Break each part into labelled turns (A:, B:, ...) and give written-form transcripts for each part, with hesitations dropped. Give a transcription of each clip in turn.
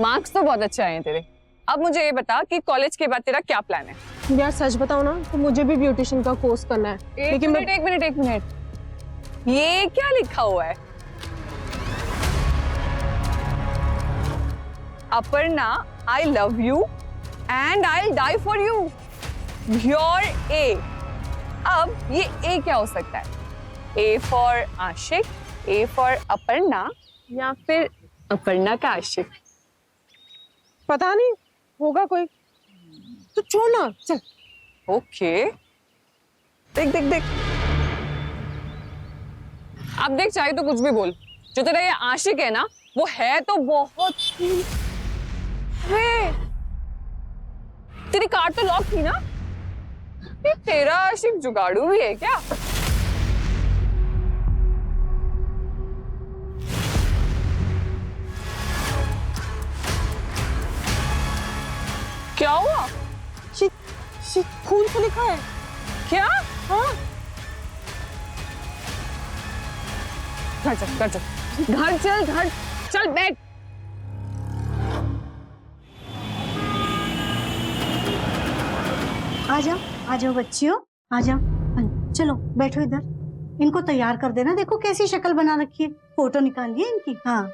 A: Marks तो बहुत अच्छे आए हैं तेरे। अब मुझे ये बता कि कॉलेज के बाद तेरा क्या प्लान है?
B: यार सच बताओ ना तो मुझे भी ब्यूटिशियन का कोर्स करना है।
A: एक मिनट, ये क्या लिखा हुआ है? Aparna, I love you and I die for you. Your A. अब ये ए क्या हो सकता है? ए फॉर आशिक, ए फॉर अपर्णा, या फिर अपर्णा का आशिक?
B: पता नहीं, होगा कोई। तो छोड़ ना, चल।
A: ओके, देख अब देख, चाहे तो कुछ भी बोल, जो तेरा ये आशिक है ना, वो है तो बहुत ही। तेरी कार तो लॉक थी ना? ये तेरा आशिक जुगाड़ू भी है क्या? क्या हुआ?
B: खून से लिखा है
A: क्या?
B: हाँ।
A: घर चल बैठ।
C: आ जाओ बच्चियों, आ जाओ। चलो बैठो इधर। इनको तैयार कर देना। देखो कैसी शक्ल बना रखी है, फोटो निकालिए इनकी। हाँ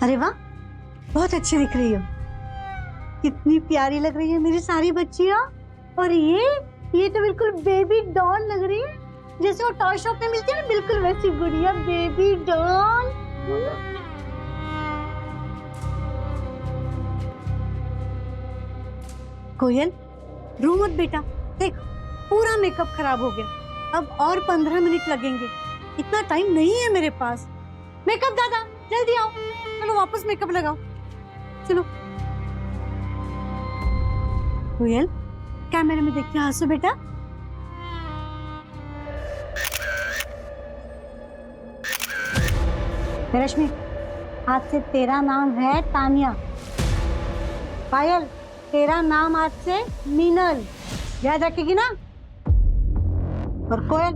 C: अरे वाह, बहुत अच्छी दिख रही हो। कितनी प्यारी लग रही है मेरी सारी बच्चियां। और ये तो बिल्कुल बेबी डॉल लग रही है, जैसे वो टॉय शॉप में मिलती है ना, बिल्कुल वैसी गुड़िया बेबी डॉल। कोयल, रो मत बेटा। देख पूरा मेकअप खराब हो गया। अब और 15 मिनट लगेंगे, इतना टाइम नहीं है मेरे पास। मेकअप दादा जल्दी आओ, चलो वापस मेकअप लगाओ। चलो कोयल, कैमरे में देख के हंसो बेटा। रश्मि, आज से तेरा नाम है तानिया। पायल, तेरा नाम आज से मीनल। याद रखेगी ना? और कोयल,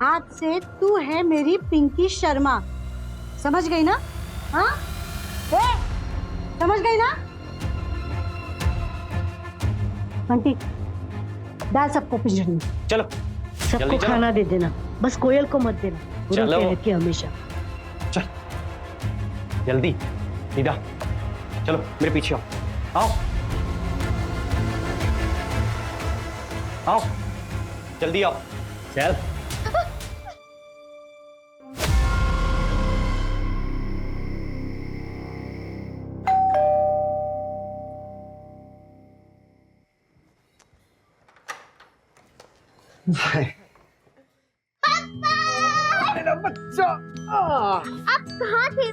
C: आज से तू है मेरी पिंकी शर्मा। समझ गई ना? हाँ, समझ गई ना? बंटी, डाल सबको पिंजरे में।
D: चलो
C: सबको खाना दे देना, बस कोयल को मत देना। बुरा कहती है हमेशा।
D: चल जल्दी, निदा चलो मेरे पीछे आओ। आओ जल्दी आओ। चल
E: मेरा बच्चा,
F: आप कहाँ थे?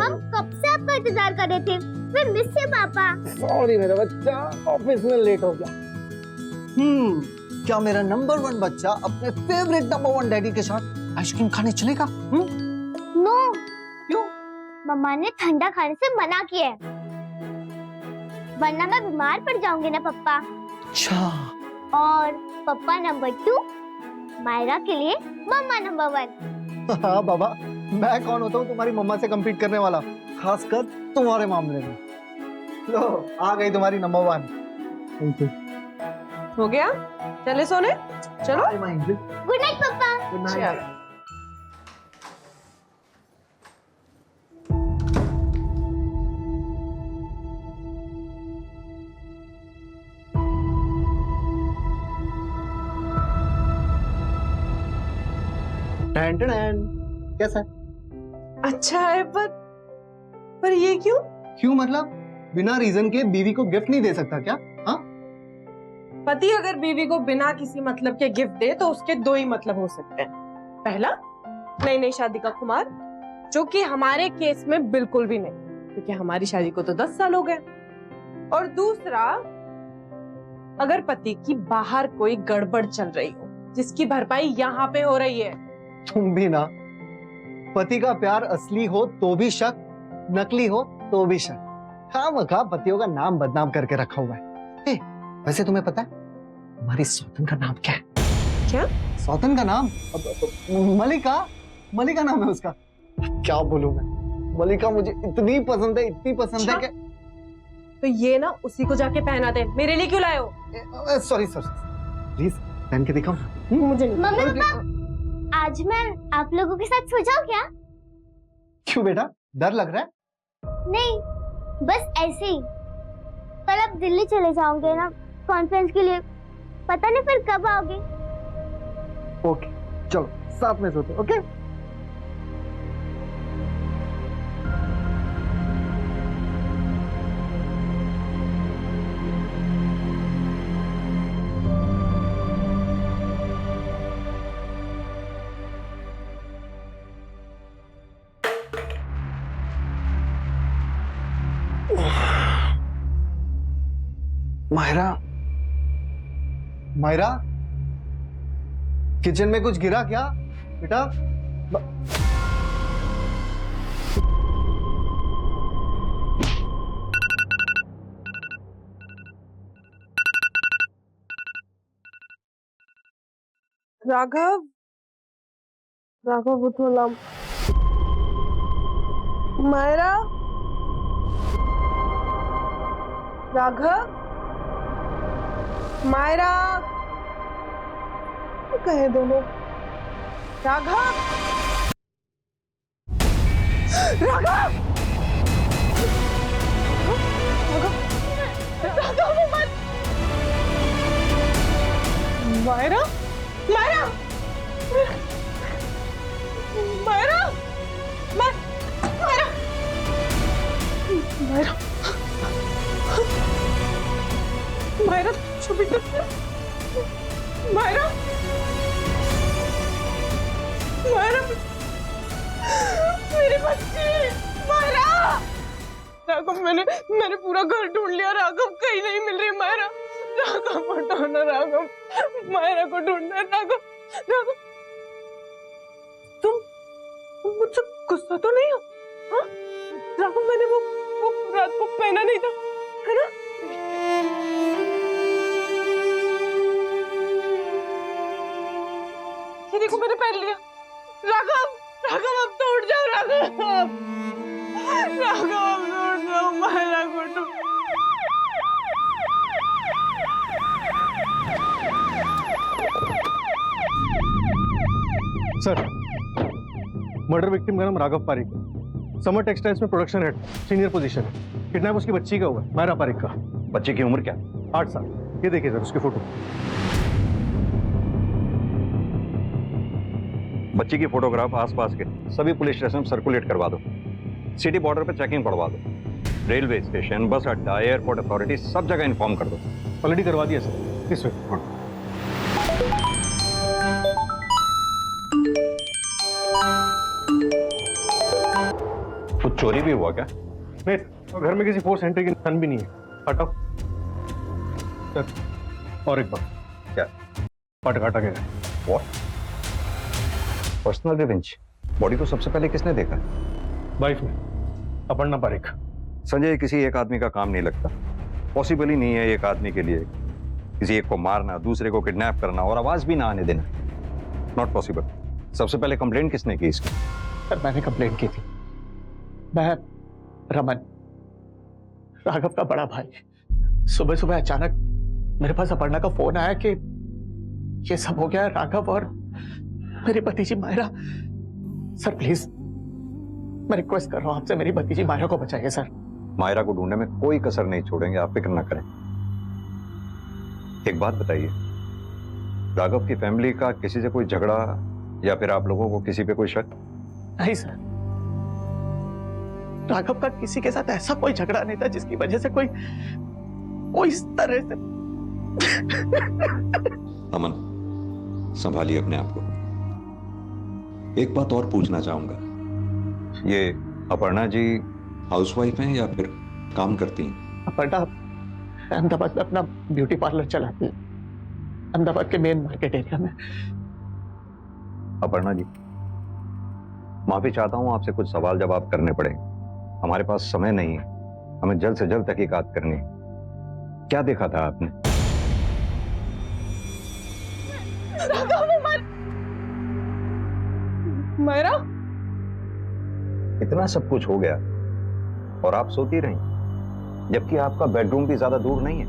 F: हम कब से आपका इंतजार कर रहे थे। मैं मिस यू पापा।
E: सॉरी मेरा बच्चा, ऑफिस में लेट हो गया। क्या मेरा नंबर 1 बच्चा अपने फेवरेट नंबर 1 डैडी के साथ आइसक्रीम खाने चलेगा?
F: नो।
E: क्यों?
F: मम्मा ने ठंडा खाने से मना किया है, वरना मैं बीमार पड़ जाऊंगी ना पापा।
E: अच्छा।
F: और पापा नंबर 2, मायरा के लिए मम्मा नंबर 1।
E: हाँ बाबा, मैं कौन होता हूँ तुम्हारी मम्मा से कम्पीट करने वाला, खासकर तुम्हारे मामले में। लो आ गई तुम्हारी नंबर 1। Thank you.
B: हो गया, चले सोने। चलो
F: गुड नाइट पापा।
E: Good night. कैसा है?
B: अच्छा है, पर ये क्यों?
E: क्यों मतलब? बिना रीजन के बीवी को गिफ्ट नहीं दे सकता क्या? हाँ,
B: पति अगर बीवी को बिना किसी मतलब के गिफ्ट दे तो उसके 2 ही मतलब हो सकते हैं। पहला, नई नई शादी का खुमार, जो कि हमारे केस में बिल्कुल भी नहीं, क्योंकि हमारी शादी को तो 10 साल हो गए। और दूसरा, अगर पति की बाहर कोई गड़बड़ चल रही हो जिसकी भरपाई यहाँ पे हो रही है।
E: तुम भी ना, पति का प्यार असली हो तो भी शक, नकली हो तो भी शक। खामखा पतियों का नाम बदनाम करके रखा हुआ है। वैसे तुम्हें पता है हमारी सौतन का नाम क्या है?
B: क्या?
E: सौतन का नाम मलिका। मलिका नाम है उसका। क्या बोलूं मैं, मलिका मुझे इतनी पसंद है, इतनी पसंद है कि
B: तो ये ना उसी को जाके पहना दे। मेरे लिए क्यों लाए हो?
E: सॉरी सॉरी, प्लीज पहन के दिखाओ।
B: मुझे नहीं।
F: मम्मी पापा, आज मैं आप लोगों के साथ सो जाऊं क्या?
E: क्यों बेटा, डर लग रहा है?
F: नहीं, बस ऐसे ही। कल आप दिल्ली चले जाओगे ना कॉन्फ्रेंस के लिए, पता नहीं फिर कब आओगे।
E: ओके चलो साथ में सोते। ओके मायरा, मायरा, किचन में कुछ गिरा क्या बेटा?
B: राघव, राघव उठो। मायरा, राघव, मायरा, कहे दोनों। राघव, राघव, राघव मत। मायरा, मायरा, मायरा, मायरा, मायरा, मायरा, छुपी तो मायरा, मायरा, मेरी बच्ची, मायरा। राघव, मैंने पूरा घर ढूंढ लिया राघव, कहीं नहीं मिल रही मायरा। राघव हटाओ ना राघव, मायरा को ढूंढना है राघव। राघव, तुम मुझसे गुस्सा तो नहीं हो? हाँ? राघव, मैंने वो रात को पहना नहीं था, है ना? ये देखो मैंने पहन लिया। राघव, राघव अब तो उठ जाओ राघव। राघव अब तो उठ जाओ, मायरा को ढूंढ।
G: सर, मर्डर विक्टिम का नाम राघव पारिक है। समर टेक्सटाइल्स में प्रोडक्शन हेड, सीनियर पोजीशन है। किडनैप उसकी बच्ची का हुआ है, मायरा पारिक का।
D: बच्चे की उम्र क्या?
G: 8 साल। ये देखिए सर उसकी फोटो।
D: बच्ची की फोटोग्राफ आसपास के सभी पुलिस स्टेशन में सर्कुलेट करवा दो। सिटी बॉर्डर पे चेकिंग पड़वा दो। रेलवे स्टेशन, बस अड्डा, एयरपोर्ट अथॉरिटी सब जगह इन्फॉर्म कर दो।
G: ऑलरेडी करवा दिया सर। किस वक्त?
D: कुछ चोरी भी हुआ क्या?
G: नहीं, तो घर में किसी फोर्स एंट्री की निशान भी नहीं है। हटाओ सर। और एक बात,
D: क्या?
G: पट काटा गया।
D: व्हाट? Personal revenge? बॉडी को सबसे पहले किसने देखा?
G: वाइफ ने, अपर्णा पारिक।
D: संजय, किसी एक आदमी का काम नहीं लगता। पॉसिबल ही नहीं है एक आदमी के लिए किसी एक को मारना, दूसरे को किडनैप करना और आवाज भी ना आने देना। Not possible. सबसे पहले कंप्लेंट किसने की इसकी?
H: सर, मैंने कंप्लेंट की थी। मैं रमन, राघव का बड़ा भाई। सुबह सुबह अचानक मेरे पास अपर्णा का फोन आया कि ये सब हो गया। राघव और मेरी भतीजी मायरा। सर प्लीज, मैं रिक्वेस्ट कर रहा हूं आपसे, मेरी भतीजी मायरा को बचाइए सर।
D: मायरा को ढूंढने में कोई कसर नहीं छोड़ेंगे, आप फिक्र ना करें। एक बात बताइए, राघव की फैमिली का किसी से कोई झगड़ा या फिर आप लोगों को किसी पे कोई शक?
H: नहीं सर, राघव का किसी के साथ ऐसा कोई झगड़ा नहीं था जिसकी वजह से कोई इस तरह से।
I: अमन, संभालिए अपने आप को। एक बात और पूछना चाहूंगा,
D: ये अपर्णा जी
I: हाउसवाइफ हैं या फिर काम करती हैं?
H: अपर्णा अहमदाबाद में अपना ब्यूटी पार्लर चलाती है, अहमदाबाद के मेन मार्केट एरिया में।
D: अपर्णा जी, माफी चाहता हूं, आपसे कुछ सवाल जवाब करने पड़े। हमारे पास समय नहीं है, हमें जल्द से जल्द तहकीकात करनी है। क्या देखा था आपने?
B: मेरा
D: इतना सब कुछ हो गया और आप सोती रही, जबकि आपका बेडरूम भी ज्यादा दूर नहीं है।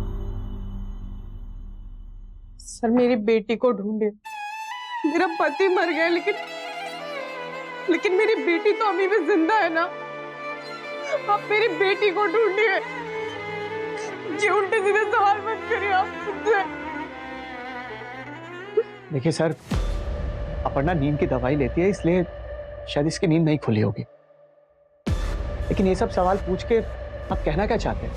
B: सर मेरी बेटी को ढूंढे। मेरा पति मर गया, लेकिन मेरी बेटी तो अभी भी जिंदा है ना। आप मेरी बेटी को ढूंढिए। जी उल्टे सीधे सवाल मत करिए आप मुझसे।
H: देखिए सर, अपर्णा नींद की दवाई लेती है, इसलिए शायद इसकी नींद नहीं खुली होगी। लेकिन ये सब सवाल पूछ के आप कहना क्या चाहते हैं?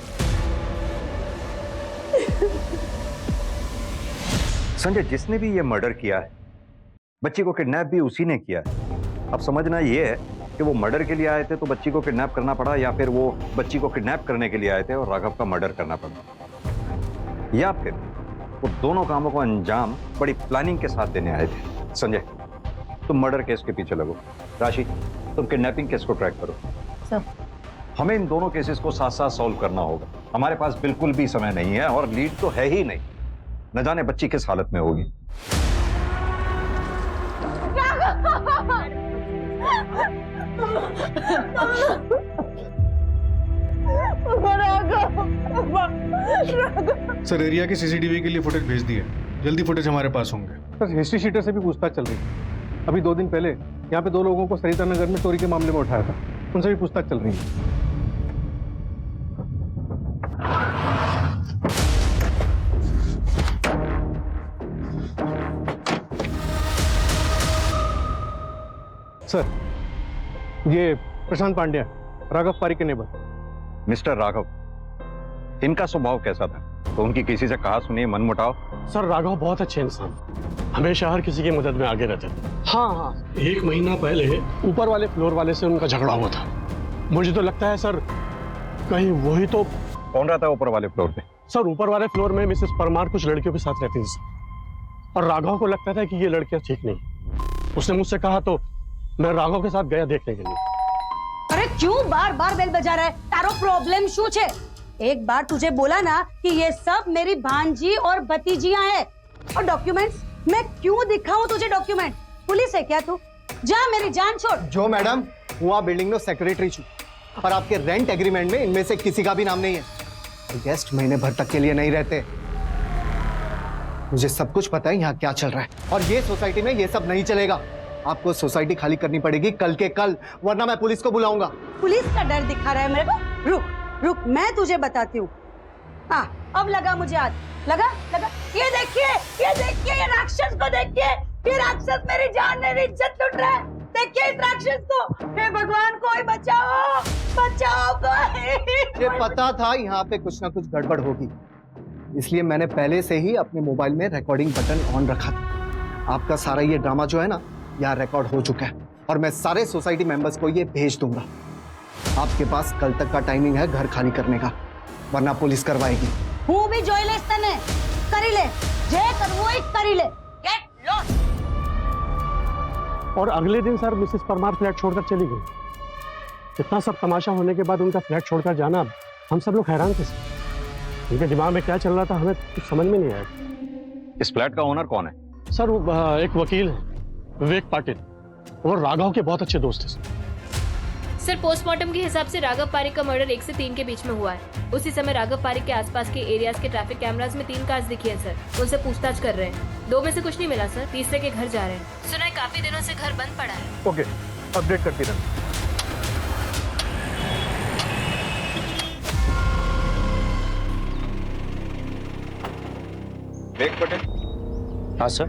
D: संजय, जिसने भी ये मर्डर किया है, बच्ची को किडनैप भी उसी ने किया है। अब समझना ये है कि वो मर्डर के लिए आए थे तो बच्ची को किडनैप करना पड़ा, या फिर वो बच्ची को किडनैप करने के लिए आए थे और राघव का मर्डर करना पड़ा, या फिर वो दोनों कामों को अंजाम बड़ी प्लानिंग के साथ देने आए थे। संजय, तुम मर्डर केस के पीछे लगो, राशि तुम किडनैपिंग केस को ट्रैक करो।
C: सर
D: हमें इन दोनों केसेस को साथ साथ सॉल्व करना होगा। हमारे पास बिल्कुल भी समय नहीं है और लीड तो है ही नहीं। न जाने बच्ची किस हालत में होगी।
G: सर एरिया की सीसीटीवी के लिए फुटेज भेज दी है, जल्दी फुटेज हमारे पास होंगे। सर हिस्ट्री शीटर से भी पूछताछ चल रही है। अभी 2 दिन पहले यहाँ पे 2 लोगों को सरिता नगर में चोरी के मामले में उठाया था, उनसे भी पूछताछ चल रही है। सर ये प्रशांत पांड्या, राघव पारिक के नेबर।
D: मिस्टर राघव, इनका स्वभाव कैसा था? तो उनकी किसी से कहा सुनी मनमुटाव?
J: सर राघव बहुत अच्छे इंसान, हमेशा हर किसी की मदद में आगे रहते थे। हाँ, 1 महीना पहले ऊपर वाले फ्लोर वाले से उनका झगड़ा हुआ था। मुझे तो लगता है सर कहीं वही तो।
D: कौन रहता है ऊपर वाले फ्लोर पे?
J: सर ऊपर वाले फ्लोर में मिसेस परमार कुछ लड़कियों के साथ रहती थी सर, और राघव को लगता था कि ये लड़कियां ठीक नहीं। उसने मुझसे कहा तो मैं राघव के साथ गया देखने के लिए।
C: अरे क्यों बार बार बेल बजा रहा है? तारो प्रॉब्लम शू छे? एक बार तुझे बोला ना कि ये सब मेरी भांजी और भतीजियां हैं। और डॉक्यूमेंट्स मैं क्यों दिखाऊं तुझे डॉक्यूमेंट? पुलिस है क्या तू? जा मेरी जान छोड़।
E: जो मैडम, हुआ बिल्डिंग में सेक्रेटरी छू और आपके रेंट एग्रीमेंट में इनमें से किसी का भी नाम नहीं है। गेस्ट महीने भर तक के लिए नहीं रहते। मुझे सब कुछ पता है यहाँ क्या चल रहा है, और ये सोसाइटी में ये सब नहीं चलेगा। आपको सोसाइटी खाली करनी पड़ेगी कल के कल, वरना मैं पुलिस को बुलाऊंगा।
C: पुलिस का डर दिखा रहा है मेरे को? रुक रुक, मैं तुझे बताती हूँ। हाँ, अब लगा मुझे हाथ, लगा लगा। ये देखिए, ये राक्षस को देखिए। ये राक्षस मेरी जान मेरी इज्जत लूट रहा है। देखिए इस राक्षस को। हे भगवान, कोई बचाओ, बचाओ कोई।
E: ये पता था यहाँ पे कुछ ना कुछ गड़बड़ होगी, इसलिए मैंने पहले से ही अपने मोबाइल में रिकॉर्डिंग बटन ऑन रखा था। आपका सारा ये ड्रामा जो है ना, यहाँ रिकॉर्ड हो चुका है और मैं सारे सोसाइटी मेंबर्स को ये भेज दूंगा। आपके पास कल तक का टाइमिंग है घर खाली करने का, वरना पुलिस करवाएगी।
C: હું બી જોઈ લેસ તને, કરી ले, જે કરવું હોય કરી ले। Get lost.
J: और अगले दिन सर मिसेस परमार फ्लैट छोड़कर चली गई। इतना सब तमाशा होने के बाद उनका फ्लैट छोड़कर जाना, हम सब लोग हैरान थे सर। उनके दिमाग में क्या चल रहा था हमें कुछ समझ में नहीं आया।
D: इस फ्लैट का ओनर कौन है?
J: सर वो एक वकील है, विवेक पाटिल। वो राघव के बहुत अच्छे दोस्त थे
K: सर। पोस्टमार्टम के हिसाब से राघव पारिक का मर्डर 1 से 3 के बीच में हुआ है। उसी समय राघव पारिक के आसपास के एरियाज के ट्रैफिक कैमरास में 3 कार्स दिखी है सर। उनसे पूछताछ कर रहे हैं, 2 में से कुछ नहीं मिला सर, तीसरे के घर जा रहे हैं। सुना है काफी दिनों से घर बंद पड़ा है।
G: ओके, अपडेट करती रहना।
D: विवेक पटेल।
L: हाँ सर।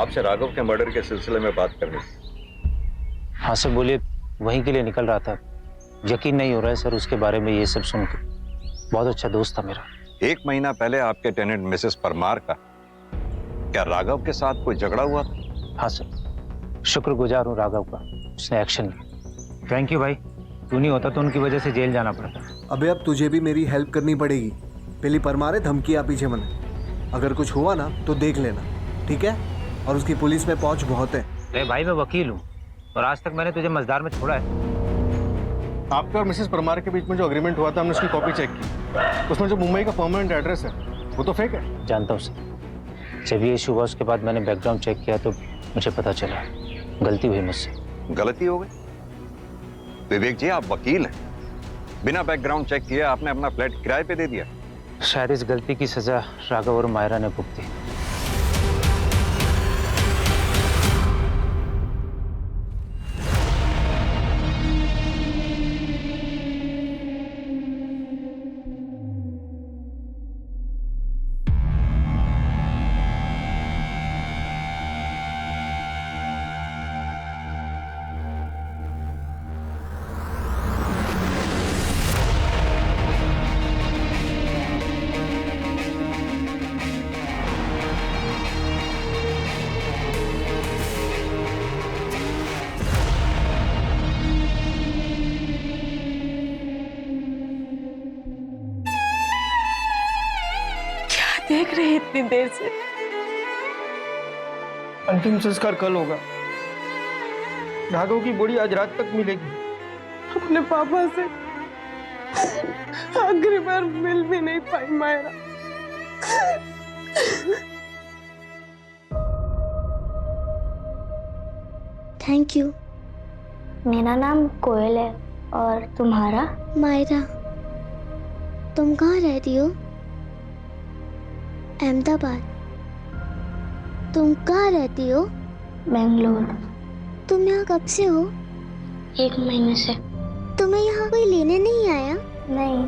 D: आपसे राघव के मर्डर के सिलसिले में बात करनी।
L: हाँ सर बोलिए। वहीं के लिए निकल रहा था। यकीन नहीं हो रहा है सर उसके बारे में ये सब सुन के। बहुत अच्छा दोस्त था मेरा।
D: 1 महीना पहले आपके टेनेंट मिसेस परमार का क्या राघव के साथ कोई झगड़ा हुआ था?
L: हाँ सर, शुक्रगुजार हूँ राघव का, उसने एक्शन लिया। थैंक यू भाई, तू नहीं होता तो उनकी वजह से जेल जाना पड़ता।
E: अबे अब तुझे भी मेरी हेल्प करनी पड़ेगी। पहली परमार है, धमकी आ पीछे मन। अगर कुछ हुआ ना तो देख लेना, ठीक है? और उसकी पुलिस में पहुंच बहुत है।
L: अरे भाई मैं वकील हूँ, और आज तक मैंने तुझे मझदार में छोड़ा है।
G: आपके और मिसेस परमार के बीच में जो अग्रीमेंट हुआ था हमने उसकी कॉपी चेक की, उसमें जो मुंबई का परमानेंट एड्रेस है वो तो फेक है।
L: जानता हूँ सर, जब ये इशू हुआ उसके बाद मैंने बैकग्राउंड चेक किया तो मुझे पता चला गलती हुई मुझसे।
D: गलती हो गई? विवेक जी आप वकील हैं, बिना बैकग्राउंड चेक किए आपने अपना फ्लैट किराए पे दे दिया।
L: शायद इस गलती की सजा राघव और मायरा ने भुगती।
B: देख रही इतनी देर से।
M: अंतिम संस्कार कल होगा। राघव की बॉडी आज रात तक मिलेगी।
B: अपने पापा से आखिरी बार मिल भी नहीं पाई मायरा।
F: Thank you. मेरा नाम कोयल है और तुम्हारा? मायरा। तुम कहाँ रहती हो? अहमदाबाद। तुम कहाँ रहती हो? बेंगलोर। तुम यहाँ कब से हो? 1 महीने से। तुम्हें यहाँ कोई लेने नहीं आया? नहीं,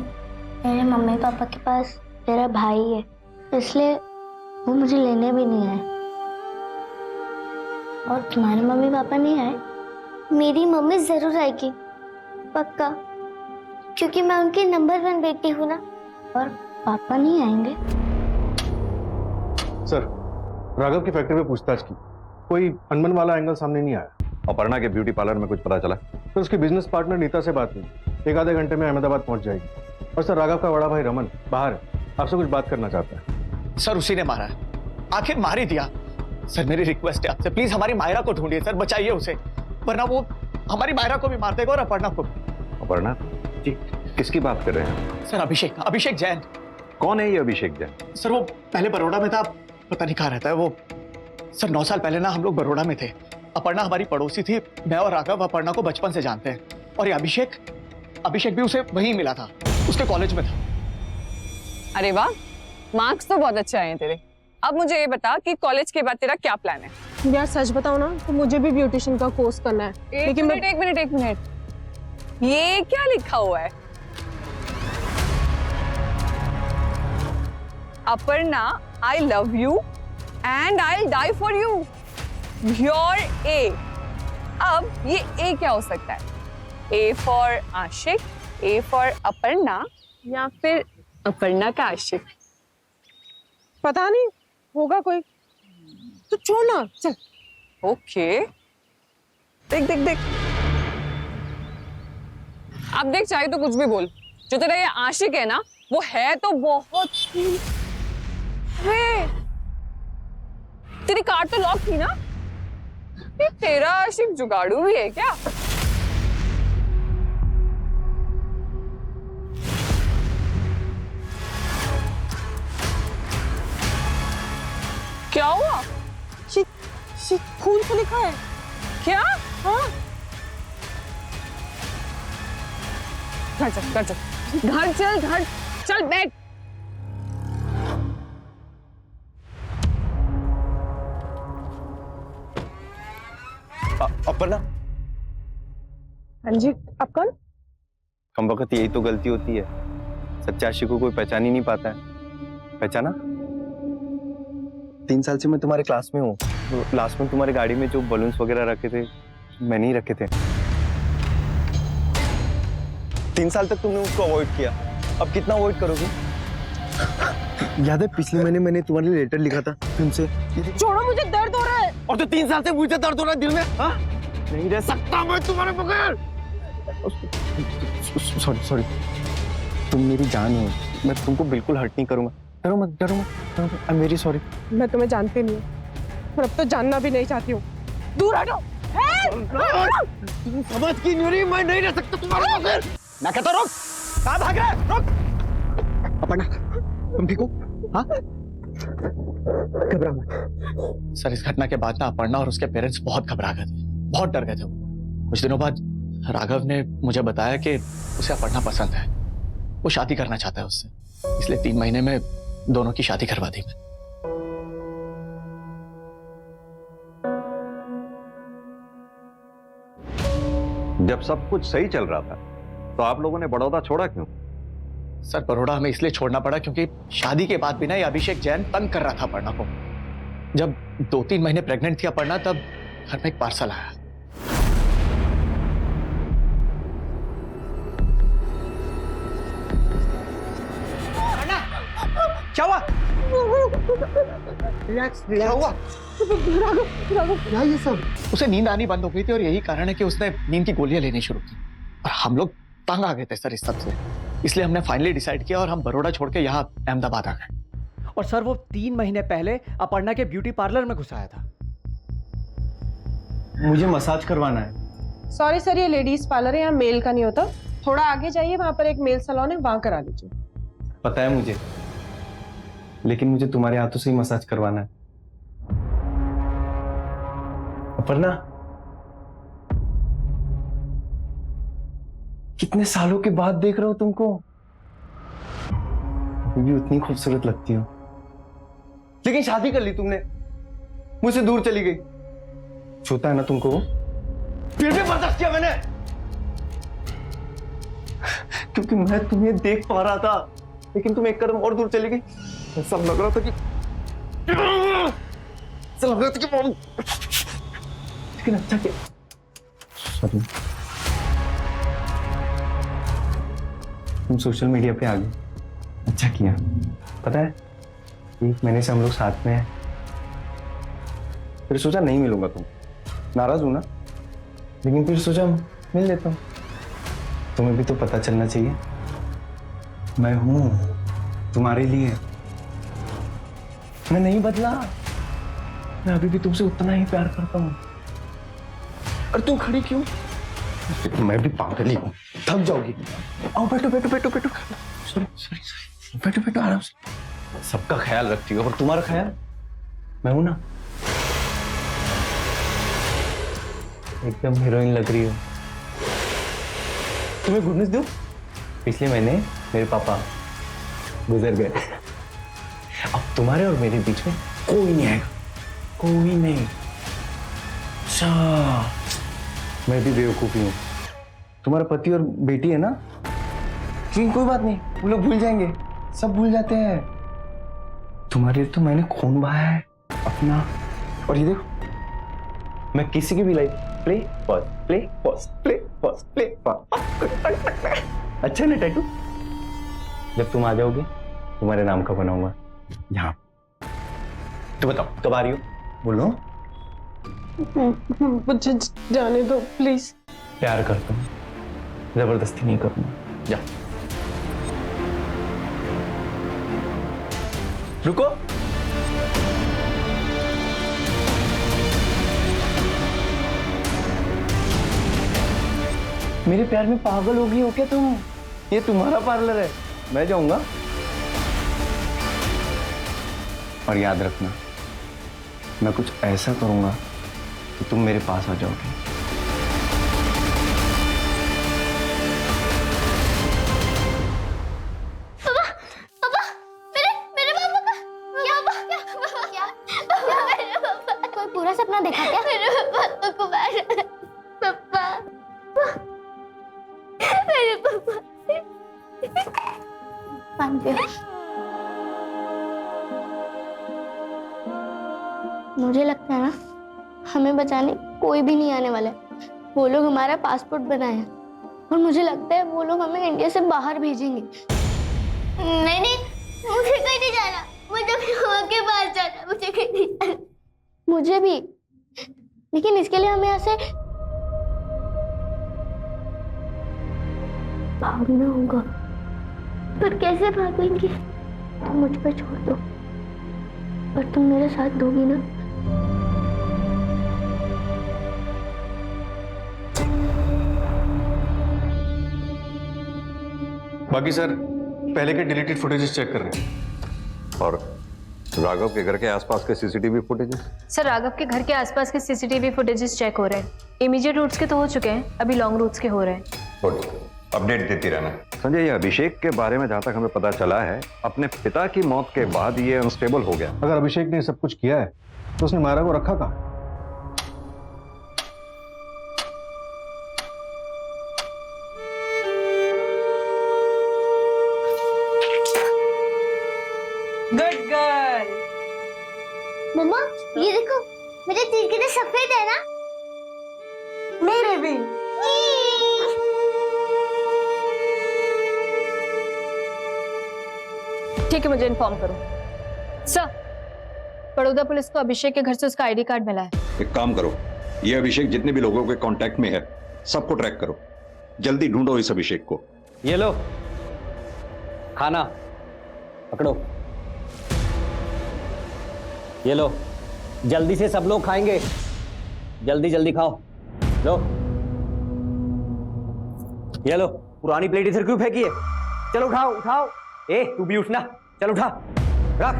F: मेरे मम्मी पापा के पास मेरा भाई है, इसलिए वो मुझे लेने भी नहीं आए। और तुम्हारे मम्मी पापा नहीं आए? मेरी मम्मी जरूर आएगी, पक्का, क्योंकि मैं उनकी नंबर 1 बेटी हूँ ना। और पापा नहीं आएंगे?
G: सर, राघव की फैक्ट्री में पूछताछ की, कोई अनबन वाला एंगल सामने नहीं आया।
D: अपर्णा के ब्यूटी पार्लर में कुछ पता चला?
G: तो उसकी बिजनेस पार्टनर नीता से बात हुई, 1 आधे घंटे में अहमदाबाद पहुंच जाएगी। और सर, राघव का बड़ा भाई रमन बाहर है, आपसे कुछ बात करना चाहता है।
H: सर उसी ने मारा है, आखिर मार ही दिया। सर मेरी रिक्वेस्ट है आपसे, प्लीज हमारी मायरा को ढूंढिए सर, बचाइए उसे, वरना वो हमारी मायरा को भी मार देगा और अपर्णा को भी।
D: अपर्णा जी, किसकी बात कर रहे हैं?
H: सर अभिषेक जैन।
D: कौन है ये अभिषेक जैन?
H: सर वो पहले बड़ौदा में था, पता नहीं कहाँ रहता है वो। सर 9 साल पहले ना हम लोग बड़ौदा में थे। अपर्णा हमारी पड़ोसी थी, मैं और राघव अपर्णा को बचपन से जानते हैं। और ये अभिषेक भी उसे वहीं मिला था, उसके कॉलेज में था।
A: अरे वाह, मार्क्स तो बहुत अच्छे आए हैं तेरे। अब मुझे ये बता कि कॉलेज के बाद तेरा क्या प्लान है?
B: यार सच बताओ ना, तो मुझे भी ब्यूटिशियन का कोर्स करना है।
A: एक मिनट, ये क्या लिखा हुआ है? Aparna, I love you and I'll die for you. You're A. अब ये A क्या हो सकता है? A for Ashique, A for Aparna, या फिर अपर्णा का आशिक?
B: पता नहीं, होगा कोई। तो छोड़ ना, चल।
A: ओके, देख अब देख, चाहे तो कुछ भी बोल, जो तेरा ये आशिक है ना, वो है तो बहुत ही। तेरी कार तो लॉक थी ना? ये तेरा आशिक जुगाड़ू भी है क्या? क्या हुआ?
B: खून तो लिखा है।
A: क्या?
B: हाँ।
A: घर चल बैठ।
M: अपर्णा।
B: हाँ जी, आप कौन?
M: कम वक्त यही तो गलती होती है, सच्चे आशिक को कोई पहचान ही नहीं पाता है। पहचाना? 3 साल से मैं तुम्हारे क्लास में हूँ। लास्ट में तुम्हारी गाड़ी में जो बलून्स वगैरह रखे थे, मैंने ही रखे थे। 3 साल तक तुमने उसको अवॉइड किया, अब कितना अवॉइड करोगे? याद है पिछले महीने मैंने तुम्हारे लिए लेटर लिखा था तुमसे?
B: छोड़ो, मुझे दर्द हो रहा है।
M: और तो 3 साल से मुझे दर्द हो रहा है दिल में। हाँ? नहीं रह सकता मैं तुम्हारे बगैर। सॉरी, तुम मेरी जान हो, मैं तुमको बिल्कुल हर्ट नहीं करूंगा। डरो मत। I am very sorry.
B: मैं तुम्हें जानती नहीं हूँ और अब तो जानना भी नहीं चाहती हूँ। दूर हटो।
M: तुम समझ की नहीं रही, मैं नहीं रह सकता तुम्हारे बगैर। मैं कहता रुक, कहाँ भाग रहा है? रुक। अपर्णा, तुम ठीक हो? हाँ? घबरा मत।
H: सर इस घटना के बाद ना अपर्णा और उसके पेरेंट्स बहुत घबरा गए थे, बहुत डर गए थे वो। कुछ दिनों बाद राघव ने मुझे बताया कि उसे अपर्णा पसंद है, वो शादी करना चाहता है उससे, इसलिए 3 महीने में दोनों की शादी करवा दी मैं।
D: जब सब कुछ सही चल रहा था तो आप लोगों ने बड़ौदा छोड़ा क्यों?
H: सर बड़ौदा हमें इसलिए छोड़ना पड़ा क्योंकि शादी के बाद भी ना ये अभिषेक जैन तंग कर रहा था अपर्णा को। जब 2-3 महीने प्रेग्नेंट थी अपर्णा तब घर में एक पार्सल आया।
M: क्या हुआ? रिलैक्स, क्या हुआ? क्या ये सब?
H: उसे नींद आनी बंद हो गई थी और यही कारण है कि उसने नींद की गोलियां लेनी शुरू की। और हम लोग तंग आ गए थे सर इस सब से, इसलिए हमने फाइनली डिसाइड किया और हम बड़ौदा छोड़ के यहाँ अहमदाबाद आ गए।
N: और सर वो 3 महीने पहले अपर्णा के ब्यूटी पार्लर में घुसाया था।
M: मुझे मसाज करवाना है।
B: सॉरी सर, ये लेडीज पार्लर है, यहाँ मेल का नहीं होता। थोड़ा आगे जाइए, वहां पर एक मेल सैलून है, वहां करा लीजिए।
M: पता है मुझे, लेकिन मुझे तुम्हारे हाथों से ही मसाज करवाना है। अपर्णा, कितने सालों के बाद देख रहा हूं तुमको, अभी भी उतनी खूबसूरत लगती हो। लेकिन शादी कर ली तुमने, मुझसे दूर चली गई। छूता है ना तुमको वो? फिर भी बर्दाश्त किया मैंने, क्योंकि मैं तुम्हें देख पा रहा था, लेकिन तुम एक कदम और दूर चली गई। ऐसा लग रहा था कि लेकिन अच्छा किया। सॉरी, तुम सोशल मीडिया पे आ गए, अच्छा किया। पता है 1 महीने से हम लोग साथ में हैं, फिर सोचा नहीं मिलूंगा, तुम नाराज हूं ना, लेकिन फिर सोचा मिल लेता हूं। तुम्हें भी तो पता चलना चाहिए मैं हूं तुम्हारे लिए, मैं नहीं बदला, मैं अभी भी तुमसे उतना ही प्यार करता हूं। और तुम खड़ी क्यों? मैं भी पागल ही हूं, थक जाओगी। आओ बैठो बैठो बैठो बैठो। सॉरी सॉरी सॉरी, बैठो बैठो आराम से। सबका ख्याल रखती हो, और तुम्हारा ख्याल मैं हूं ना। एकदम हीरोइन लग रही हो। तुम्हें गुड न्यूज़ दूं? पिछले महीने मेरे पापा गुजर गए। अब तुम्हारे और मेरे बीच में कोई नहीं आएगा, कोई नहीं। अच्छा, मैं भी बेवकूफी हूँ। तुम्हारा पति और बेटी है ना, लेकिन कोई बात नहीं, वो लोग भूल जाएंगे, सब भूल जाते हैं। तुम्हारे लिए तो मैंने खून बहाया है अपना। और ये देखो, मैं किसी की भी life play pause play pause play pause play pause. अच्छा ना टैटू? जब तुम आ जाओगे तुम्हारे नाम का बनाऊंगा यहाँ। तो बताओ कब आ रही हो? बोलो।
B: मुझे जाने दो प्लीज।
M: प्यार करता हूँ, जबरदस्ती नहीं करूंगा। जा। रुको। मेरे प्यार में पागल हो गई हो क्या तुम? ये तुम्हारा पार्लर है, मैं जाऊंगा। और याद रखना, मैं कुछ ऐसा करूंगा कि तुम मेरे पास आ जाओगे।
F: पापा, मेरे पापा का क्या मेरे पापा कोई पूरा सपना देखा क्या? मेरे पापा को मारा। पापा, मेरे पापा। मुझे लगता है ना, हमें बचाने कोई भी नहीं आने वाला है। वो लोग हमारा पासपोर्ट बनाए हैं और मुझे लगता है वो लोग हमें इंडिया से बाहर भेजेंगे। नहीं, मुझे कहीं नहीं जाना, मुझे अपनी माँ के पास जाना, मुझे कहीं नहीं जाना। मुझे भी, लेकिन इसके लिए हमें ऐसे भागना होगा। पर कैसे भागेंगे? तुम मुझ पर छोड़ दो, पर तुम मेरा साथ दोगी ना?
G: बाकी सर पहले के डिलीटेड फुटेजेस चेक कर रहे हैं।
D: और राघव के घर के आसपास के सीसीटीवी फुटेजेस?
K: सर राघव के घर के आसपास के सीसीटीवी फुटेजेस चेक हो रहे हैं। इमीडिएट रूट्स के तो हो चुके हैं, अभी लॉन्ग रूट्स के हो रहे हैं।
D: गुड, अपडेट देती रहना। संजय, ये अभिषेक के बारे में जहां तक हमें पता चला है, अपने पिता की मौत के बाद ये अनस्टेबल हो गया।
G: अगर अभिषेक ने सब कुछ किया है तो उसने मायरा को रखा कहाँ?
A: Good girl.
F: मम्मा ये देखो, मेरे तीर कितने सफेद है ना।
B: मेरे भी।
K: ठीक है, मुझे इन्फॉर्म करो। सर, बड़ौदा पुलिस को अभिषेक के घर से उसका आईडी कार्ड मिला है।
I: एक काम करो, ये अभिषेक जितने भी लोगों के कांटेक्ट में है सबको ट्रैक करो। जल्दी ढूंढो इस अभिषेक को।
N: ये लो खाना पकड़ो, ये लो, जल्दी से सब लोग खाएंगे, जल्दी जल्दी खाओ। लो ये लो, पुरानी प्लेट इधर क्यों फेंकी है? चलो उठाओ उठाओ। ए तू भी उठना, चल उठा, रख।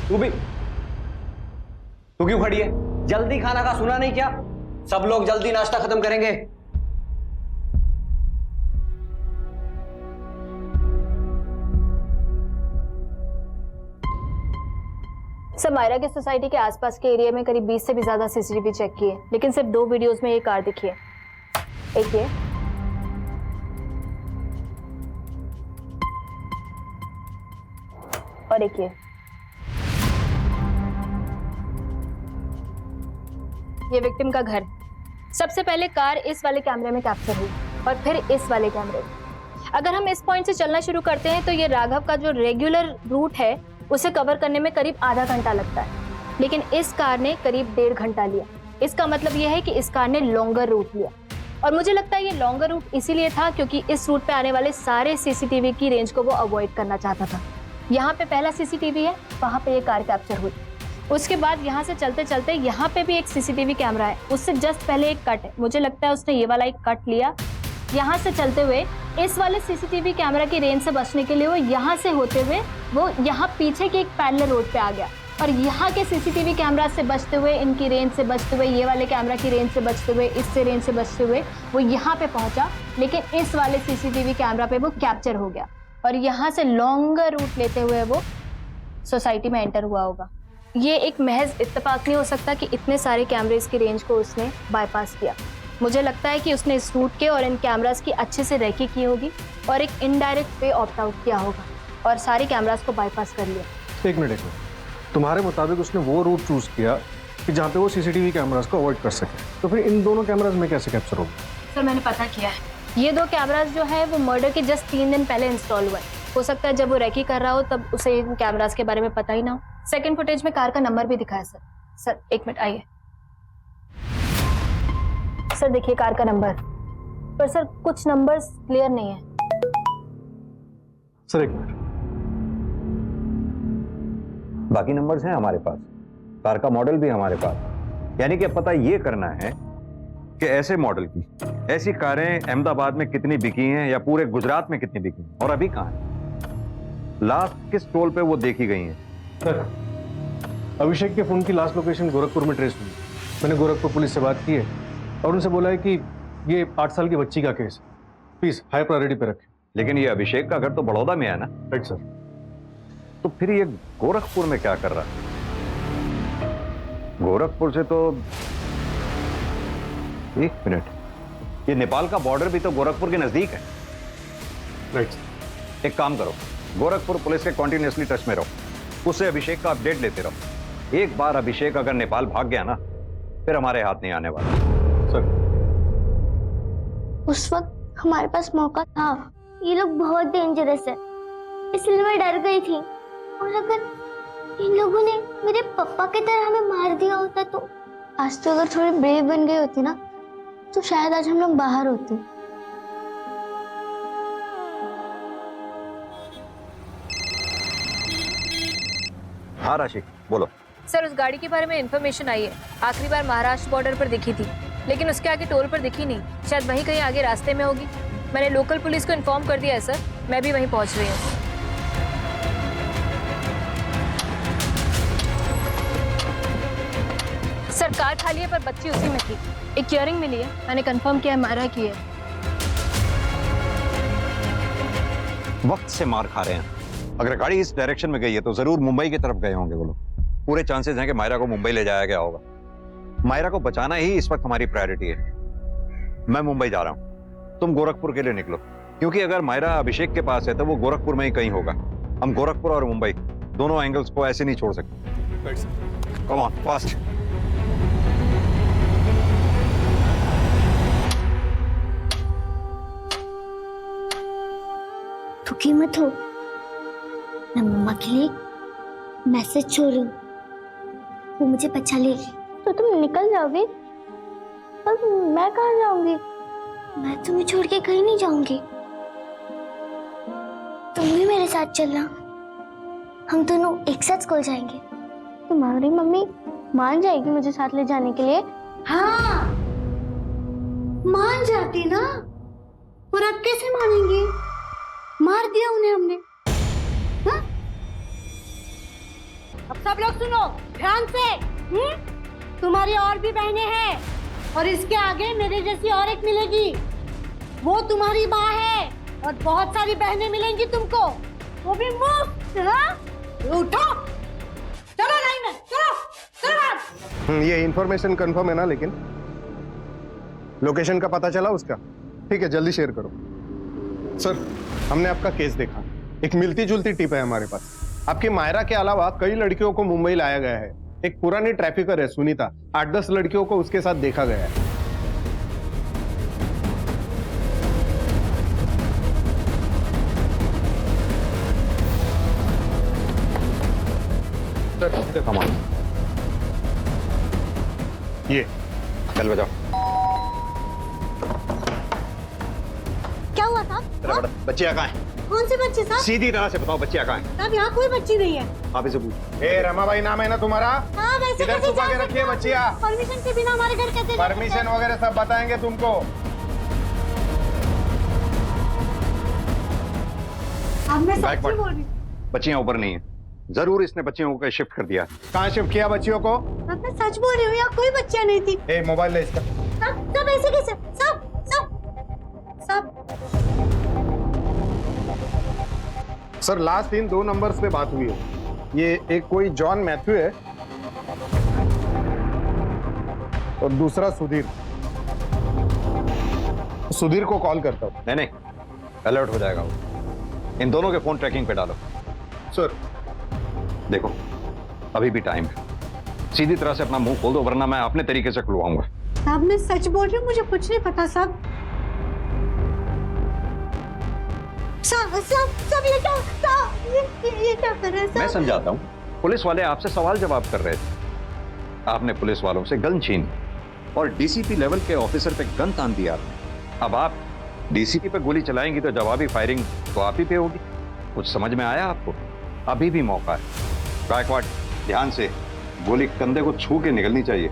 N: तू भी, तू क्यों खड़ी है? जल्दी खाना का सुना नहीं क्या? सब लोग जल्दी नाश्ता खत्म करेंगे।
K: सर मायरा के सोसाइटी के आसपास के एरिया में करीब 20 से भी ज्यादा सीसीटीवी चेक किए, लेकिन सिर्फ 2 वीडियोस में ये कार दिखी है। एक ये और एक ये विक्टिम का घर। सबसे पहले कार इस वाले कैमरे में कैप्चर हुई और फिर इस वाले कैमरे में। अगर हम इस पॉइंट से चलना शुरू करते हैं तो ये राघव का जो रेगुलर रूट है उसे कवर करने में करीब आधा घंटा लगता है, लेकिन इस कार ने करीब 1.5 घंटा लिया। इसका मतलब यह है कि इस कार ने लॉन्गर रूट लिया, और मुझे लगता है ये लॉन्गर रूट इसीलिए था क्योंकि इस रूट पे आने वाले सारे सीसीटीवी की रेंज को वो अवॉइड करना चाहता था। यहाँ पे पहला सीसीटीवी है, वहाँ पे ये कार कैप्चर हुई। उसके बाद यहाँ से चलते चलते यहाँ पे भी एक सीसीटीवी कैमरा है, उससे जस्ट पहले एक कट है। मुझे लगता है उसने ये वाला एक कट लिया। यहाँ से चलते हुए इस वाले सीसीटीवी कैमरा की रेंज से बचने के लिए वो यहाँ से होते हुए वो यहाँ पीछे के एक पैरेलल रोड पे आ गया, और यहाँ के सीसीटीवी कैमरा से बचते हुए, इनकी रेंज से बचते हुए, ये वाले कैमरा की रेंज से बचते हुए, इससे रेंज से बचते हुए वो यहाँ पे पहुंचा, लेकिन इस वाले सीसीटीवी कैमरा पे वो कैप्चर हो गया, और यहाँ से लॉन्गर रूट लेते हुए वो सोसाइटी में एंटर हुआ होगा। ये एक महज इत्तेफाक नहीं हो सकता कि इतने सारे कैमरेज की रेंज को उसने बाईपास किया। मुझे लगता है कि उसने इस रूट के और इन कैमरास की अच्छे से रेकी की होगी और एक इनडायरेक्ट वे ऑप्ट आउट किया होगा और सारे कैमरास को बाईपास कर लिया।
G: एक मिनट, तुम्हारे मुताबिक उसने वो रूट चूज किया कि जहाँ पे वो सीसीटीवी कैमरास को अवॉइड कर सके, तो फिर इन दोनों कैमरास में कैसे कैप्चर होगा?
K: सर मैंने पता किया है, ये 2 कैमरास जो है वो मर्डर के जस्ट 3 दिन पहले इंस्टॉल हुआ है। हो सकता है जब वो रेकी कर रहा हो तब उसे इन कैमरास के बारे में पता ही ना हो। सेकंड फुटेज में कार का नंबर भी दिखा है सर। सर एक मिनट आइए सर, देखिए कार का नंबर, पर सर कुछ नंबर्स क्लियर नहीं है।
G: सर एक मिनट,
D: बाकी नंबर्स हैं हमारे पास, कार का मॉडल भी हमारे पास। यानी कि अब पता ये करना है कि ऐसे मॉडल की ऐसी कारें अहमदाबाद में कितनी बिकी हैं या पूरे गुजरात में कितनी बिकी हैं और अभी कहाँ हैं, लास्ट किस टोल पे वो देखी गई हैं।
G: सर अभिषेक के फोन की लास्ट लोकेशन गोरखपुर में ट्रेस हुई। मैंने गोरखपुर पुलिस से बात की है और उनसे बोला है कि ये 8 साल की बच्ची का केस है, प्लीज हाई प्रायोरिटी पे रखें।
D: लेकिन ये अभिषेक का घर तो बड़ौदा में है ना?
G: Right sir.
D: तो फिर ये गोरखपुर में क्या कर रहा है? गोरखपुर से तो, एक मिनट, ये नेपाल का बॉर्डर भी तो गोरखपुर के नजदीक है।
G: राइट।
D: एक काम करो, गोरखपुर पुलिस के कॉन्टिन्यूसली टच में रहो, उससे अभिषेक का अपडेट लेते रहो। एक बार अभिषेक अगर नेपाल भाग गया ना, फिर हमारे हाथ नहीं आने वाला। सर
F: उस वक्त हमारे पास मौका था, ये लोग बहुत डेंजरस है, इसलिए मैं डर गई थी। और अगर इन लोगों ने मेरे पापा की तरह हमें मार दिया होता तो आज तो अगर थोड़ी ब्रेव बन गई होती ना तो शायद आज हम लोग बाहर होते।
D: हाँ राशि बोलो।
K: सर उस गाड़ी के बारे में इन्फॉर्मेशन आई है। आखिरी बार महाराष्ट्र बॉर्डर पर दिखी थी, लेकिन उसके आगे टोल पर दिखी नहीं। शायद वहीं कहीं आगे रास्ते में होगी। मैंने लोकल पुलिस को इन्फॉर्म कर दिया है सर, मैं भी वहीं पहुंच रही हूँ। सर कार खाली है पर बच्ची उसी में थी। एक इयरिंग मिली है, मैंने कंफर्म किया है मायरा की है।
D: वक्त से मार खा रहे हैं। अगर गाड़ी इस डायरेक्शन में गई है तो जरूर मुंबई की तरफ गए होंगे वो लोग। पूरे चांसेस हैं कि मायरा को मुंबई ले जाया गया होगा। मायरा को बचाना ही इस वक्त हमारी प्रायोरिटी है। मैं मुंबई जा रहा हूं, तुम गोरखपुर के लिए निकलो, क्योंकि अगर मायरा अभिषेक के पास है तो वो गोरखपुर में ही कहीं होगा। हम गोरखपुर और मुंबई दोनों एंगल्स को ऐसे नहीं छोड़ सकते। Come on fast.
F: दुखी मत हो, मैं मम्मा के लिए मैसेज छोड़ रही हूँ, वो मुझे बचा लेगी। तो तुम निकल जाओगे, पर मैं कहाँ जाऊंगी? मैं तुम्हें छोड़ के कहीं नहीं जाऊंगी। तुम भी मेरे साथ चलना, हम दोनों एक साथ स्कूल जाएंगे। तुम्हारी मम्मी मान जाएगी मुझे साथ ले जाने के लिए?
C: हाँ, मान जाती ना, और अब कैसे मानेंगी? मार दिया उन्हें हमने। हाँ? अब सब लोग सुनो ध्यान से। तुम्हारी और भी बहनें हैं, और इसके आगे मेरे जैसी और एक मिलेगी, वो तुम्हारी माँ है, और बहुत सारी बहनें मिलेंगी तुमको, वो भी मुफ्त। हाँ? उठो, चलो लाइन में, चलो चलो।
G: ये इंफॉर्मेशन कंफर्म है ना? लेकिन लोकेशन का पता चला उसका? ठीक है, जल्दी शेयर करो। सर, हमने आपका केस देखा, एक मिलती जुलती टिप है हमारे पास। आपकी मायरा के अलावा कई लड़कियों को मुंबई लाया गया है। एक पुरानी ट्रैफिकर है सुनीता, 8-10 लड़कियों को उसके साथ देखा गया है। सर, कमाल। ये
D: चल बजाओ।
C: क्या हुआ साहब?
D: बच्चियां कहाँ हैं?
C: कौन सी बच्ची साहब?
D: सीधी तरह से बताओ, बच्चियां कहाँ हैं?
C: साहब यहाँ कोई बच्ची नहीं है।
D: आप इसे पूछो।
G: ए रमाबाई नाम है ना तुम्हारा?
C: हाँ, वैसे
G: इधर छुपा के रखिए बच्चियां।
C: परमिशन के बिना हमारे घर कैसे?
G: परमिशन वगैरह सब बताएंगे तुमको।
C: अब मैं सच्ची बोल रही हूँ।
D: बच्चियां ऊपर नहीं है, जरूर इसने बच्चियों को कहीं शिफ्ट कर दिया।
G: कहाँ शिफ्ट किया बच्चियों को?
C: अब मैं सच बोल रही हूँ, यहाँ कोई बच्चियां नहीं थी।
G: ए मोबाइल ले इसका।
C: सब ऐसे कैसे? सब
G: सर, लास्ट इन 2 नंबर्स पे बात हुई है। ये एक कोई जॉन मैथ्यू है और दूसरा सुधीर। सुधीर को कॉल करता हूँ।
D: नहीं, अलर्ट हो जाएगा वो। इन दोनों के फोन ट्रैकिंग पे डालो।
G: सर
D: देखो, अभी भी टाइम है, सीधी तरह से अपना मुंह खोल दो, वरना मैं अपने तरीके से खुलवाऊंगा।
C: साहब मैं सच बोल रही हूँ, मुझे कुछ नहीं पता साहब। सब ये क्या कर रहे हैं?
D: मैं समझाता हूँ। पुलिस वाले आपसे सवाल जवाब कर रहे थे, आपने पुलिस वालों से गन छीन और डीसीपी लेवल के ऑफिसर पे गन तान दिया। अब आप डीसीपी पे गोली चलाएंगी तो जवाबी फायरिंग तो आप ही पे होगी। कुछ समझ में आया आपको? अभी भी मौका है। गायकवाड़, ध्यान से, गोली कंधे को छू के निकलनी चाहिए।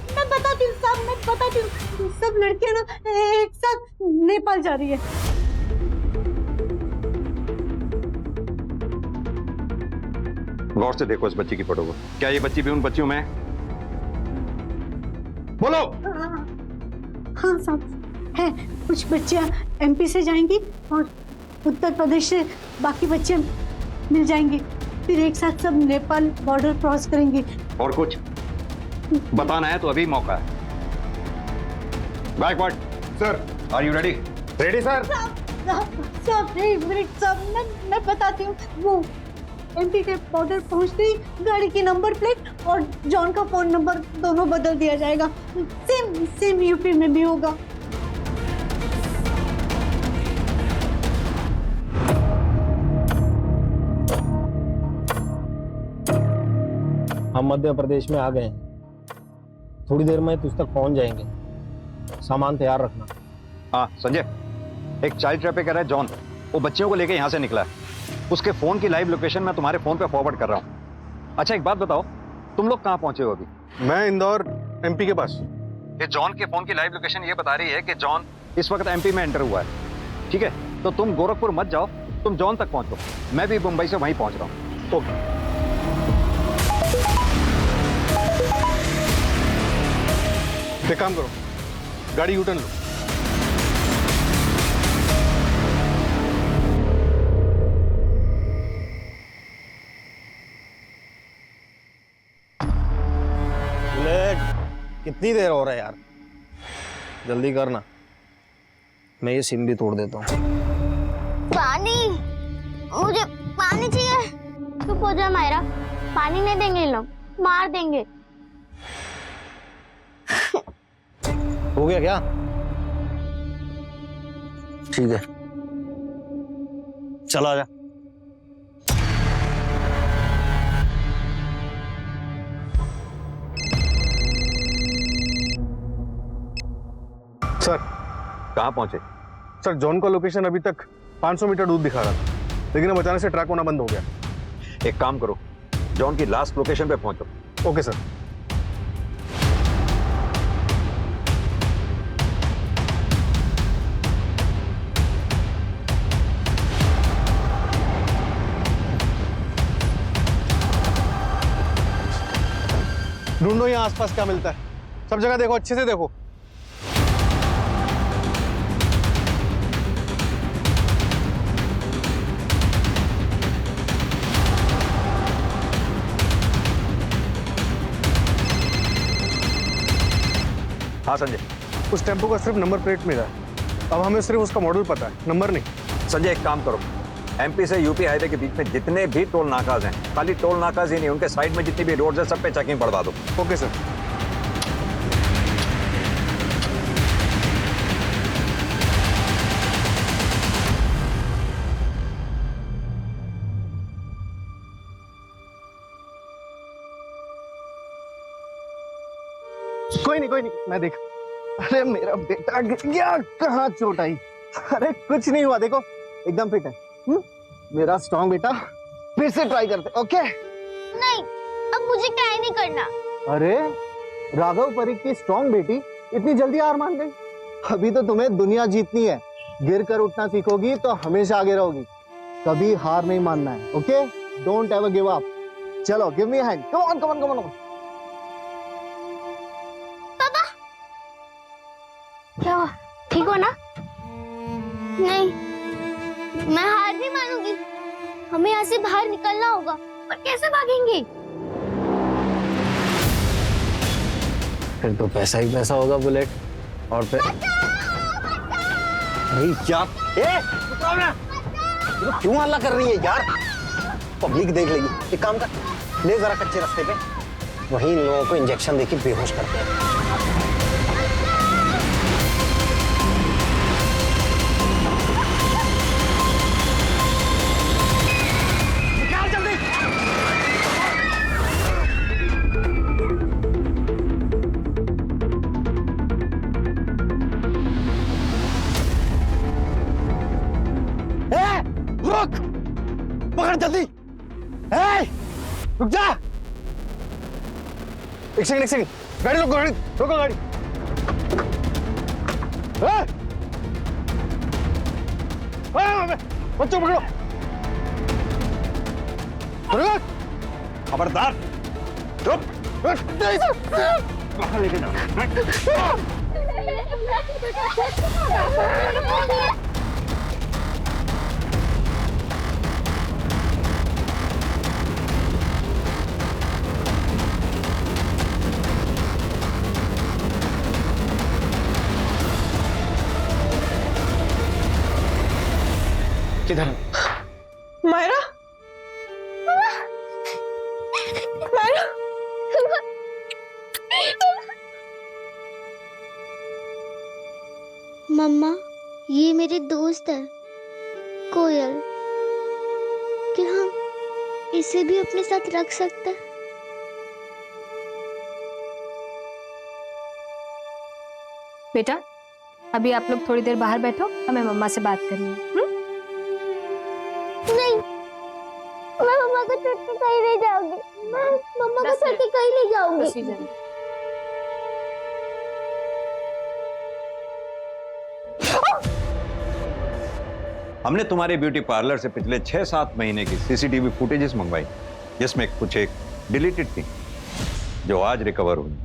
C: मैं बताती हूँ। सब लड़कियां ना एक साथ नेपाल जा रही है।
D: गौर से देखो इस बच्ची की फोटो को। क्या ये बच्ची भी उन बच्चियों में है? बोलो।
C: हाँ साहब है। कुछ बच्चियां एमपी से जाएंगी और उत्तर प्रदेश से बाकी बच्चियां मिल जाएंगी, फिर एक साथ सब नेपाल बॉर्डर क्रॉस करेंगी।
D: और कुछ बताना है तो अभी मौका है। Gaikwad
G: sir,
D: are you ready?
G: Ready sir.
C: मैं बताती हूँ। वो एमपी के बॉर्डर पहुंचते ही गाड़ी की नंबर प्लेट और जॉन का फोन नंबर दोनों बदल दिया जाएगा। सेम यूपी में भी होगा।
M: हम मध्य प्रदेश में आ गए हैं, थोड़ी देर में तुझ तक पहुंच जाएंगे, सामान तैयार रखना।
D: हाँ संजय, एक चाइल्ड ट्रैफिकर है जॉन, वो बच्चियों को लेके यहाँ से निकला है। उसके फोन की लाइव लोकेशन मैं तुम्हारे फोन पे फॉरवर्ड कर रहा हूँ। अच्छा एक बात बताओ, तुम लोग कहाँ पहुंचे हो अभी?
G: मैं इंदौर एमपी के पास।
D: ये जॉन के फोन की लाइव लोकेशन ये बता रही है कि जॉन इस वक्त एमपी में एंटर हुआ है। ठीक है, तो तुम गोरखपुर मत जाओ, तुम जॉन तक पहुंचो, मैं भी मुंबई से वहीं पहुंच रहा हूँ।
G: ओके। एक काम करो, गाड़ी यूटर्न लो।
M: कितनी देर हो रहा है यार, जल्दी करना, मैं ये सिम भी तोड़ देता हूँ।
F: पानी, मुझे पानी चाहिए। चुप हो जा मायरा, पानी नहीं देंगे इन लोग, मार देंगे।
M: हो गया क्या? ठीक है, चला जा।
G: सर
D: कहाँ पहुंचे?
G: सर जॉन का लोकेशन अभी तक 500 मीटर दूर दिखा रहा था, लेकिन अब अचानक से ट्रैक होना बंद हो गया।
D: एक काम करो, जॉन की लास्ट लोकेशन पे पहुंचो।
G: Okay sir. ढूंढो यहाँ आसपास क्या मिलता है, सब जगह देखो, अच्छे से देखो।
D: हाँ संजय।
G: उस टेम्पो का सिर्फ नंबर प्लेट मिला है, अब हमें सिर्फ उसका मॉडल पता है, नंबर नहीं।
D: संजय एक काम करो, एमपी से यूपी हाईवे के बीच में जितने भी टोल नाकाज हैं, खाली टोल नाकाज ही नहीं, उनके साइड में जितनी भी रोड्स हैं सब पे चेकिंग बढ़वा दो।
G: Okay sir.
E: कोई नहीं, मैं देख। अरे मेरा बेटा गिर गया, कहाँ चोट आई? अरे कुछ नहीं हुआ, देखो एकदम फिट है। मेरा स्ट्रॉन्ग बेटा, फिर से ट्राई करते। ओके
F: नहीं, अब मुझे ट्राई नहीं करना।
E: अरे राघव परीख की स्ट्रॉन्ग बेटी इतनी जल्दी हार मान गई? अभी तो तुम्हें दुनिया जीतनी है, गिर कर उठना सीखोगी तो हमेशा आगे रहोगी, कभी हार नहीं मानना है। Okay, don't ever give up. चलो give me a hand, come on come on come on.
F: क्या हुआ? ठीक हो ना? नहीं, मैं हार नहीं मानूंगी। हमें यहाँ से बाहर निकलना होगा, पर कैसे भागेंगे?
M: फिर तो पैसा ही पैसा होगा बुलेट, और फिर
E: नहीं क्या? क्यों हल्ला कर रही है यार? पब्लिक देख लेगी। एक काम कर, ले जरा कच्चे रास्ते पे, वहीं इन लोगों को इंजेक्शन देके बेहोश करते हैं। पकड़ जल्दी। रुक जा। एक सेकंड, गाड़ी रोको, गाड़ी। बच्चों पकड़ो।
D: खबरदार, चुप। कहाँ लेके जाओ?
H: किधर?
B: मायरा, मायरा,
F: मम्मा, ये मेरे दोस्त है कोयल। क्या हम इसे भी अपने साथ रख सकते हैं?
K: बेटा, अभी आप लोग थोड़ी देर बाहर बैठो, हमें मम्मा से बात करनी है।
F: नहीं, के कहीं नहीं जाऊंगी, मैं मम्मा को छोड़ के कहीं नहीं जाऊंगी।
D: हमने तुम्हारे ब्यूटी पार्लर से पिछले 6-7 महीने की सीसीटीवी फुटेजेस मंगवाई, जिसमें कुछ एक डिलीटेड थी जो आज रिकवर हुई।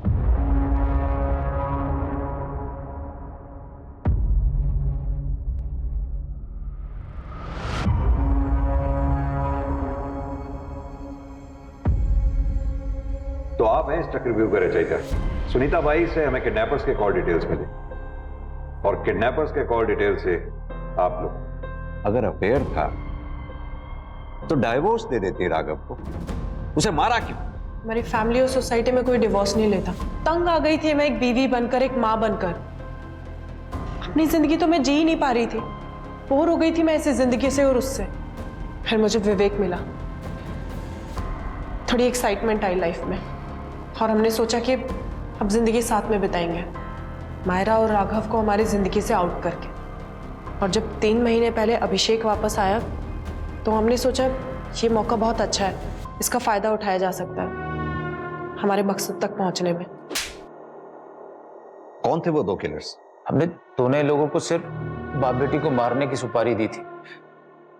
D: तो आप हैं इस चक्रव्यूह के रचयिता। सुनीता बाई से हमें किडनैपर्स के कॉल डिटेल्स मिले और किडनैपर्स के कॉल डिटेल से आप लोग, अगर अफेयर था तो डाइवोर्स दे देते राघव को, उसे मारा क्यों?
B: हमारी फैमिली और सोसाइटी में कोई डिवोर्स नहीं लेता। तंग आ गई थी मैं एक बीवी बनकर, एक माँ बनकर। अपनी जिंदगी तो मैं जी ही नहीं पा रही थी, बोर हो गई थी मैं ऐसी जिंदगी से और उससे। फिर मुझे विवेक मिला, थोड़ी एक्साइटमेंट आई लाइफ में और हमने सोचा कि अब जिंदगी साथ में बिताएंगे, मायरा और राघव को हमारी जिंदगी से आउट करके। और जब 3 महीने पहले अभिषेक वापस आया तो हमने सोचा ये मौका बहुत अच्छा है, इसका फायदा उठाया जा सकता है हमारे मकसद तक पहुंचने में।
D: कौन थे वो 2 किलर्स?
L: हमने दोनों लोगों को सिर्फ बाप बेटी को मारने की सुपारी दी थी,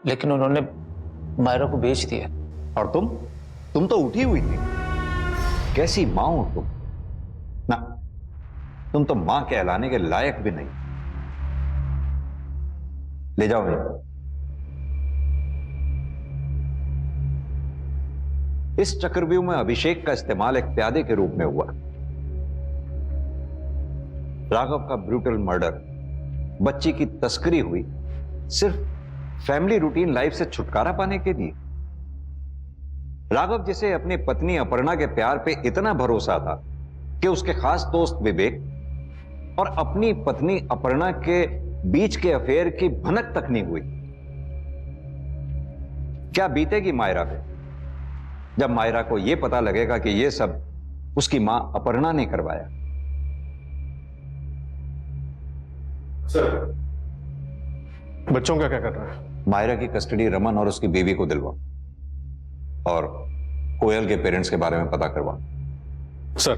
L: लेकिन उन्होंने मायरा को बेच दिया।
D: और तुम तो उठी हुई थी। कैसी मां हो तुम? ना, तुम तो मां कहलाने के लायक भी नहीं। ले जाओ इनको। इस चक्रव्यूह में अभिषेक का इस्तेमाल एक प्यादे के रूप में हुआ। राघव का ब्रूटल मर्डर, बच्ची की तस्करी हुई सिर्फ फैमिली रूटीन लाइफ से छुटकारा पाने के लिए। राघव जिसे अपनी पत्नी अपर्णा के प्यार पे इतना भरोसा था कि उसके खास दोस्त विवेक और अपनी पत्नी अपर्णा के बीच के अफेयर की भनक तक नहीं हुई। क्या बीतेगी मायरा पे जब मायरा को यह पता लगेगा कि यह सब उसकी मां अपर्णा ने करवाया?
G: सर, बच्चों का क्या कर रहा है?
D: मायरा की कस्टडी रमन और उसकी बीवी को दिलवा और कोयल के पेरेंट्स के बारे में पता करवा।
G: सर,